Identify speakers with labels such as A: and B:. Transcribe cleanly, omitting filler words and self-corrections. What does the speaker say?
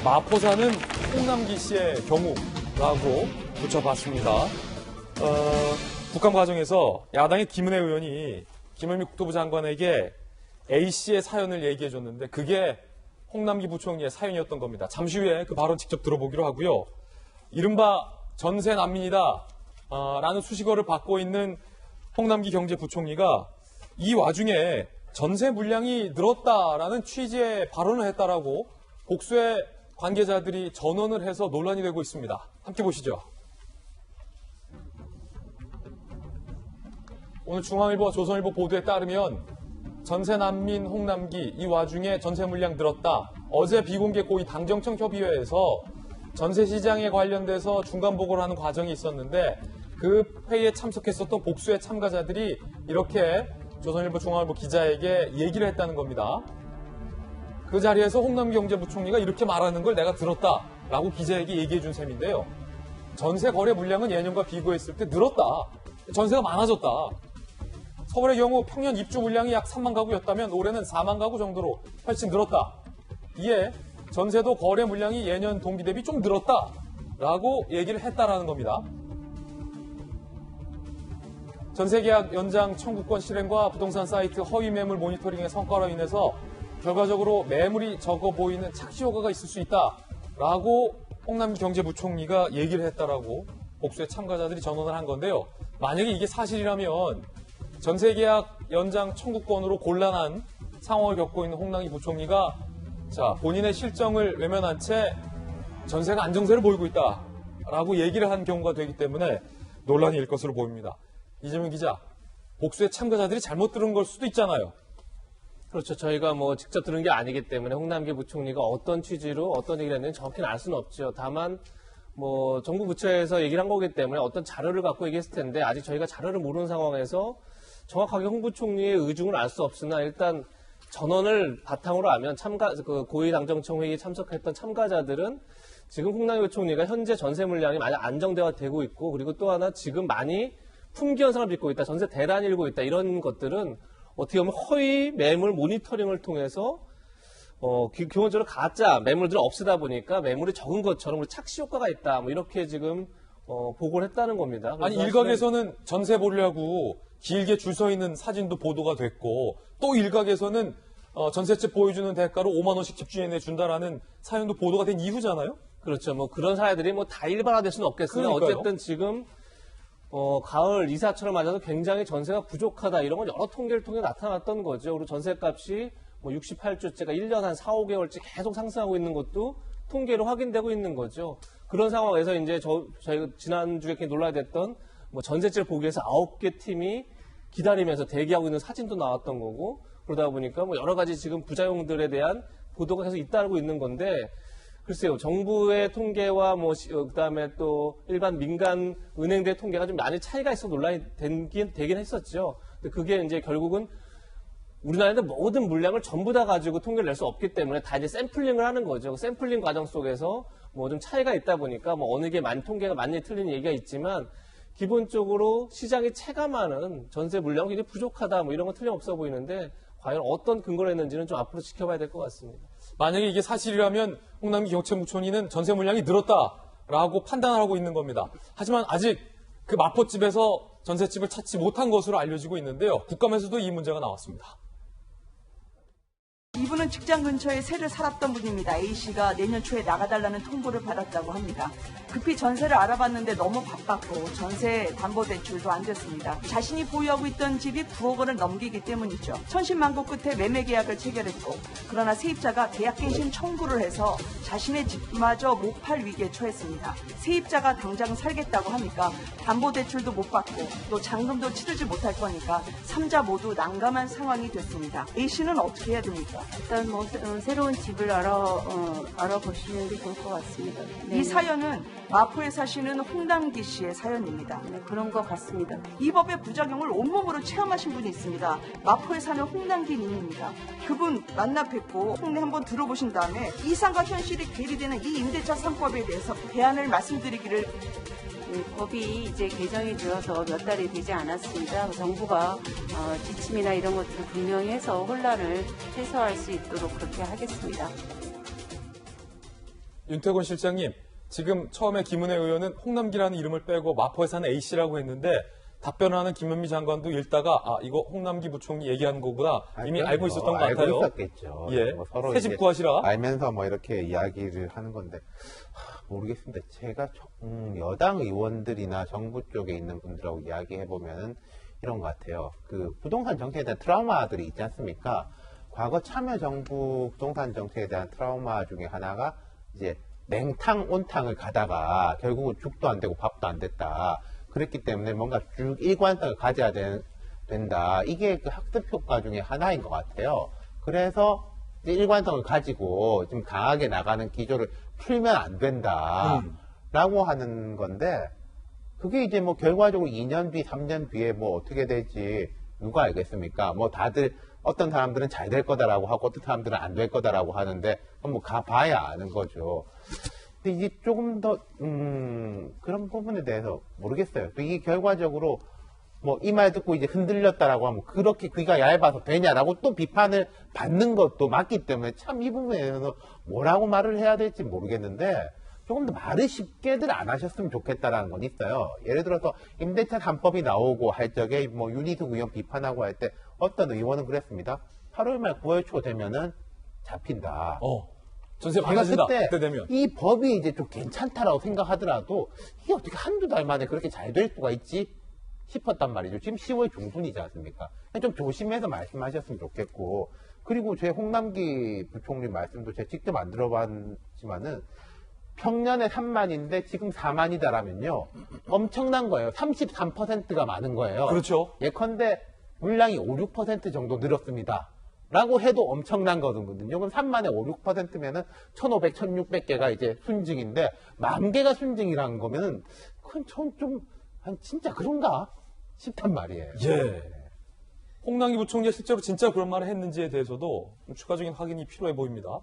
A: 마포사는 홍남기 씨의 경우라고 붙여봤습니다. 국감 과정에서 야당의 김은혜 의원이 김현미 국토부 장관에게 A씨의 사연을 얘기해줬는데 그게 홍남기 부총리의 사연이었던 겁니다. 잠시 후에 그 발언 직접 들어보기로 하고요. 이른바 전세 난민이다 라는 수식어를 받고 있는 홍남기 경제부총리가 이 와중에 전세 물량이 늘었다라는 취지의 발언을 했다라고 복수의 관계자들이 전언을 해서 논란이 되고 있습니다. 함께 보시죠. 오늘 중앙일보와 조선일보 보도에 따르면 전세 난민 홍남기 이 와중에 전세 물량 늘었다. 어제 비공개 고위 당정청 협의회에서 전세 시장에 관련돼서 중간 보고를 하는 과정이 있었는데 그 회의에 참석했었던 복수의 참가자들이 이렇게 조선일보 중앙일보 기자에게 얘기를 했다는 겁니다. 그 자리에서 홍남기 경제부총리가 이렇게 말하는 걸 내가 들었다라고 기자에게 얘기해 준 셈인데요. 전세 거래 물량은 예년과 비교했을 때 늘었다. 전세가 많아졌다. 서울의 경우 평년 입주 물량이 약 3만 가구였다면 올해는 4만 가구 정도로 훨씬 늘었다. 이에 전세도 거래 물량이 예년 동기 대비 좀 늘었다라고 얘기를 했다라는 겁니다. 전세계약 연장 청구권 실행과 부동산 사이트 허위 매물 모니터링의 성과로 인해서 결과적으로 매물이 적어 보이는 착시 효과가 있을 수 있다라고 홍남기 경제부총리가 얘기를 했다라고 복수의 참가자들이 전언을 한 건데요. 만약에 이게 사실이라면 전세계약 연장 청구권으로 곤란한 상황을 겪고 있는 홍남기 부총리가 본인의 실정을 외면한 채 전세가 안정세를 보이고 있다라고 얘기를 한 경우가 되기 때문에 논란이 일 것으로 보입니다. 이재명 기자, 복수의 참가자들이 잘못 들은 걸 수도 있잖아요.
B: 그렇죠. 저희가 직접 들은 게 아니기 때문에 홍남기 부총리가 어떤 취지로 어떤 얘기를 했는지 정확히는 알 수는 없죠. 다만 정부 부처에서 얘기를 한 거기 때문에 어떤 자료를 갖고 얘기했을 텐데 아직 저희가 자료를 모르는 상황에서 정확하게 홍 부총리의 의중을 알 수 없으나 일단 전언을 바탕으로 하면 고위 당정청 회의에 참석했던 참가자들은 지금 홍남기 부총리가 현재 전세 물량이 많이 안정되고 있고 그리고 또 하나 지금 많이 품귀 현상을 빚고 있다, 전세 대란이 일고 있다 이런 것들은 어떻게 보면 허위 매물 모니터링을 통해서 기본적으로 가짜 매물들을 없애다 보니까 매물이 적은 것처럼 착시 효과가 있다 이렇게 지금 보고를 했다는 겁니다.
A: 아니 일각에서는 전세 보려고 길게 줄 서 있는 사진도 보도가 됐고 또 일각에서는 전셋집 보여주는 대가로 5만 원씩 집주인에 준다라는 사연도 보도가 된 이후잖아요.
B: 그렇죠. 그런 사례들이 다 일반화될 수는 없겠으나 어쨌든 지금 가을 이사철을 맞아서 굉장히 전세가 부족하다 이런 건 여러 통계를 통해 나타났던 거죠. 그리고 전세값이 68주째가 1년 한 4, 5개월째 계속 상승하고 있는 것도 통계로 확인되고 있는 거죠. 그런 상황에서 이제 저희가 지난주에 논란이 됐던 전셋집을 보기 위해서 9개 팀이 기다리면서 대기하고 있는 사진도 나왔던 거고 그러다 보니까 여러 가지 지금 부작용들에 대한 보도가 계속 잇따르고 있는 건데 글쎄요, 정부의 통계와 그다음에 또 일반 민간 은행들의 통계가 좀 많이 차이가 있어 논란이 되긴 했었죠. 근데 그게 이제 결국은 우리나라에는 모든 물량을 전부 다 가지고 통계를 낼 수 없기 때문에 다 이제 샘플링을 하는 거죠. 샘플링 과정 속에서 좀 차이가 있다 보니까 어느 게 통계가 많이 틀린 얘기가 있지만 기본적으로 시장이 체감하는 전세 물량이 굉장히 부족하다 이런 건 틀림없어 보이는데 과연 어떤 근거를 했는지는 좀 앞으로 지켜봐야 될 것 같습니다.
A: 만약에 이게 사실이라면 홍남기 경제부총리는 전세 물량이 늘었다라고 판단을 하고 있는 겁니다. 하지만 아직 그 마포집에서 전셋집을 찾지 못한 것으로 알려지고 있는데요. 국감에서도 이 문제가 나왔습니다.
C: 이분은 직장 근처에 새를 살았던 분입니다. A씨가 내년 초에 나가달라는 통보를 받았다고 합니다. 급히 전세를 알아봤는데 너무 바빴고 전세 담보대출도 안 됐습니다. 자신이 보유하고 있던 집이 9억 원을 넘기기 때문이죠. 천신만고 끝에 매매 계약을 체결했고 그러나 세입자가 계약갱신 청구를 해서 자신의 집마저 못 팔 위기에 처했습니다. 세입자가 당장 살겠다고 하니까 담보대출도 못 받고 또 잔금도 치르지 못할 거니까 3자 모두 난감한 상황이 됐습니다. A씨는 어떻게 해야 됩니까?
D: 일단 새로운 집을 알아보시는 게 좋을 것 같습니다.
C: 이 사연은 마포에 사시는 홍남기 씨의 사연입니다.
D: 네, 그런 것 같습니다.
C: 이 법의 부작용을 온몸으로 체험하신 분이 있습니다. 마포에 사는 홍남기 님입니다. 그분 만나 뵙고 속내 한번 들어보신 다음에 이상과 현실이 괴리되는 이 임대차 3법에 대해서 대안을 말씀드리기를.
D: 네, 법이 이제 개정이 되어서 몇 달이 되지 않았습니다. 정부가 지침이나 이런 것들을 분명히 해서 혼란을 최소화할 수 있도록 그렇게 하겠습니다.
A: 윤태곤 실장님, 지금 처음에 김은혜 의원은 홍남기라는 이름을 빼고 마포에 사는 A씨라고 했는데 답변하는 김현미 장관도 읽다가 이거 홍남기 부총리 얘기하는 거구나 이미 알고 있었던 것 같아요.
E: 알고 있었겠죠.
A: 예,
E: 뭐 서로
A: 새집
E: 이제
A: 구하시라.
E: 알면서 뭐 이렇게 이야기를 하는 건데 모르겠습니다. 제가 여당 의원들이나 정부 쪽에 있는 분들하고 이야기해 보면은 이런 것 같아요. 그 부동산 정책에 대한 트라우마들이 있지 않습니까? 과거 참여정부 부동산 정책에 대한 트라우마 중에 하나가 이제 냉탕 온탕을 가다가 결국은 죽도 안 되고 밥도 안 됐다. 그랬기 때문에 뭔가 쭉 일관성을 가져야 된다. 이게 그 학습 효과 중에 하나인 것 같아요. 그래서 이제 일관성을 가지고 좀 강하게 나가는 기조를 풀면 안 된다. 라고 하는 건데, 그게 이제 뭐 결과적으로 2년 뒤, 3년 뒤에 뭐 어떻게 될지 누가 알겠습니까? 뭐 다들 어떤 사람들은 잘 될 거다라고 하고 어떤 사람들은 안 될 거다라고 하는데, 뭐 가봐야 아는 거죠. 근데 이게 조금 더, 그런 부분에 대해서 모르겠어요. 또 이게 결과적으로 뭐 이 말 듣고 이제 흔들렸다라고 하면 그렇게 귀가 얇아서 되냐라고 또 비판을 받는 것도 맞기 때문에 참 이 부분에 대해서 뭐라고 말을 해야 될지 모르겠는데 조금 더 말을 쉽게들 안 하셨으면 좋겠다라는 건 있어요. 예를 들어서 임대차 3법이 나오고 할 적에 뭐 윤희숙 의원 비판하고 할 때 어떤 의원은 그랬습니다. 8월 말 9월 초 되면은 잡힌다.
A: 전세
E: 제가
A: 받아진다.
E: 그때
A: 그때 되면.
E: 이 법이 이제 좀 괜찮다라고 생각하더라도 이게 어떻게 한두 달 만에 그렇게 잘 될 수가 있지 싶었단 말이죠. 지금 10월 중순이지 않습니까? 좀 조심해서 말씀하셨으면 좋겠고, 그리고 제 홍남기 부총리 말씀도 제가 직접 안 들어봤지만은 평년에 3만인데 지금 4만이다라면요 엄청난 거예요. 33%가 많은 거예요.
A: 그렇죠.
E: 예컨대 물량이 5, 6% 정도 늘었습니다. 라고 해도 엄청난 거거든요. 그럼 3만에 5, 6%면은 1,500, 1,600개가 이제 순증인데, 10,000개가 순증이라는 거면은, 그건 진짜 그런가? 싶단 말이에요.
A: 예. 홍남기 부총리가 실제로 진짜 그런 말을 했는지에 대해서도 추가적인 확인이 필요해 보입니다.